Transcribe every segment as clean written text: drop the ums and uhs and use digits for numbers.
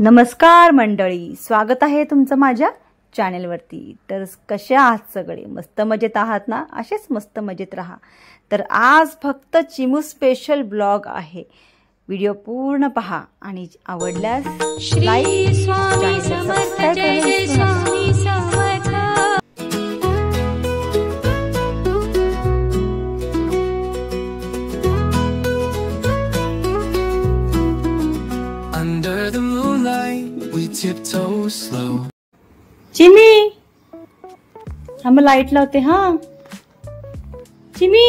नमस्कार मंडळी, स्वागत आहे तुमचं माझ्या चॅनेलवरती। तर कसे आहात सगळे? मस्त मजेत आहात ना? असेच मस्त मजेत राहा। तर आज फक्त चिमू स्पेशल ब्लॉग आहे। व्हिडिओ पूर्ण पहा आणि आवडल्यास लाईक, चॅनेल सबस्क्राइब करा। Tiptoe slow. चिमी, थांब लाईट लावते। हा चिमी,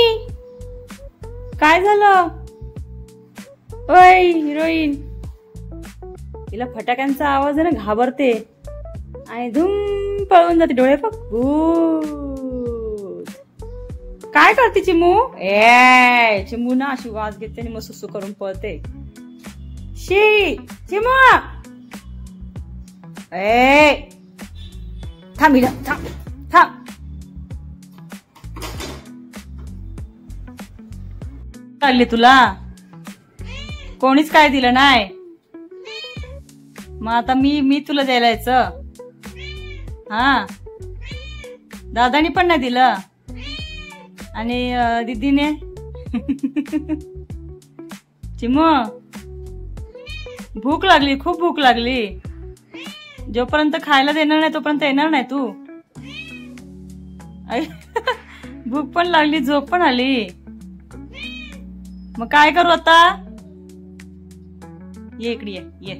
काय झालं? ओय हिरोईन, तिला फटाक्यांचा आवाज आहे ना, घाबरते आणि धूम पळून जाते। डोळे बघ, भूत। काय करते चिमू? ए चिमू ना अशी वाज घेते आणि मग सुसू करून पळते। शी चिमू, ए थांब इला, थांब थांब। चालली तुला? कोणीच काय दिलं नाही, मग आता मी तुला द्यायला यायचं? हा, दादानी पण नाही दिलं आणि दीदीने। चिमू, भूक लागली, खूप भूक लागली। जोपर्यंत खायला देणार नाही तोपर्यंत येणार नाही तू। भूक पण लागली, झोप पण आली, मग काय करू आता? ये इकडे, ये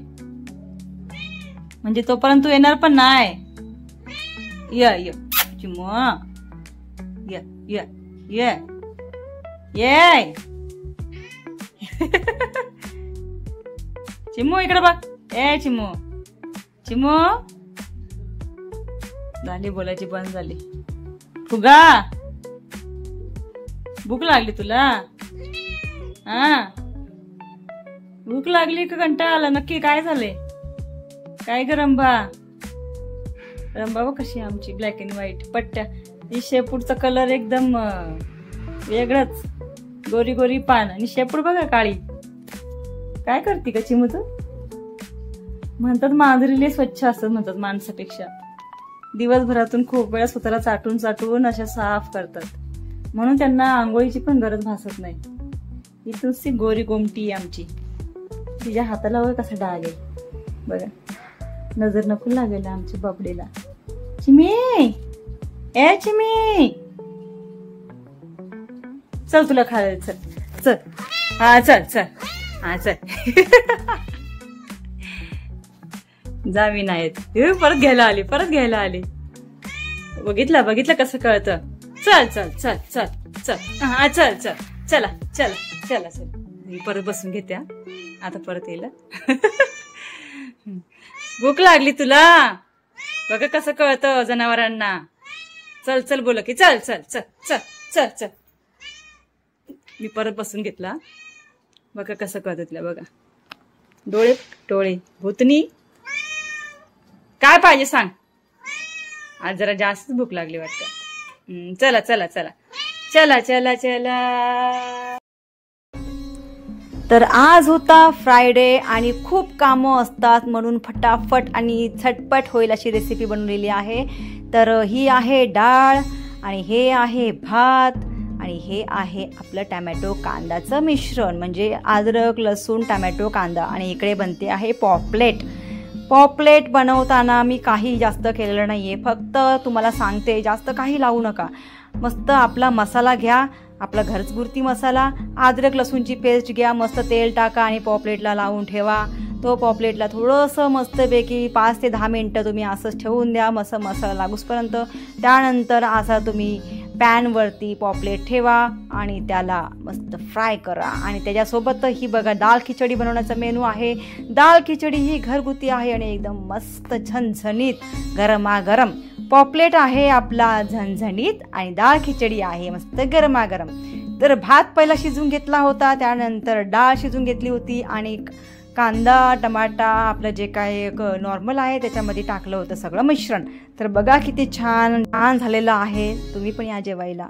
म्हणजे तोपर्यंत तू येणार पण नाही। ये चिमू, ये ये ये ये। चिमू इकडे बघ। ए चिमू, चिमू झाली बोलायची बंद झाली। फुगा, भूक लागली तुला? हा, भूक लागली का कंटाळा आला? नक्की काय झाले? काय ग रंभा? रंभा बघ कशी आमची, ब्लॅक अँड व्हाईट पट्ट्या। ही शेपूटचा कलर एकदम वेगळाच, गोरी गोरी पान आणि शेपूट बघा काळी। काय करते का चिमू तू? म्हणतात मांजरीले स्वच्छ असतात म्हणतात माणसापेक्षा। दिवसभरातून खूप वेळा स्वतःला चाटून चाटून अशा साफ करतात, म्हणून त्यांना आंघोळीची पण गरज भासत नाही। ही नुसती गोरी गोमटी आमची। तिच्या हाताला वगैरे कसा डाग आहे बघा, नजर नको लागेल आमची बबडीला। चिमी, ए चिमी, चल तुला खायला, चल चल। हा चल चल, हा चल। जावी नाहीत, परत घ्यायला आली, परत घ्यायला आली। बघितलं बघितलं कसं कळतं? चल चल चल चल चल, हा चल चल, चला चला चला चल। मी परत बसून घेते, आता परत येईल। भूक लागली तुला? बघा कसं कळतं जनावरांना। चल चल बोल की, चल चल चल चल चल चल। मी परत बसून घेतला, बघा कसं कळतं तिला। बघा डोळे डोळे, भूतनी काय पाहिजे सांग? आज जरा जास्त भूक लागली वाटतं। चला चला चला चला चला चला। तर आज होता फ्रायडे आणि खूप कामं असतात, म्हणून फटाफट आणि झटपट होईल अशी रेसिपी बनवलेली आहे। तर ही आहे डाळ आणि हे आहे भात आणि हे आहे आपलं टॅमॅटो कांदाचं मिश्रण, म्हणजे अद्रक लसूण टॅमॅटो कांदा। आणि इकडे बनते आहे पॉपलेट। पॉपलेट बनवताना मी काही जास्त केलेलं नाहीये, फक्त तुम्हाला सांगते जास्त काही लावू नका। मस्त आपला मसाला घ्या, आपला घरगुती मसाला, अद्रक लसूणची पेस्ट घ्या, मस्त तेल टाका आणि पॉपलेटला लावून ठेवा। तो पॉपलेटला थोडंसं मस्तपैकी 5 ते 10 मिनटं तुम्ही असंच ठेवून द्या, मस्त मसाला लागूसपर्यंत। त्यानंतर असा तुम्ही पॅनवरती पॉपलेट ठेवा आणि त्याला मस्त फ्राय करा। आणि त्याच्यासोबत ही बघा दाल खिचडी बनवण्याचा मेनू आहे। दाल खिचडी ही घरगुती आहे आणि एकदम मस्त झणझणीत गरमागरम। पॉपलेट आहे आपला झणझणीत आणि दाल खिचडी आहे मस्त गरमागरम। तर भात पहिला शिजून घेतला होता, त्यानंतर डाळ शिजून घेतली होती आणि कांदा टमाटा आपलं जे काय नॉर्मल आहे त्याच्यामध्ये टाकलं होतं सगळं मिश्रण। तर बघा किती छान छान झालेलं आहे, तुम्ही पण या जेवायला।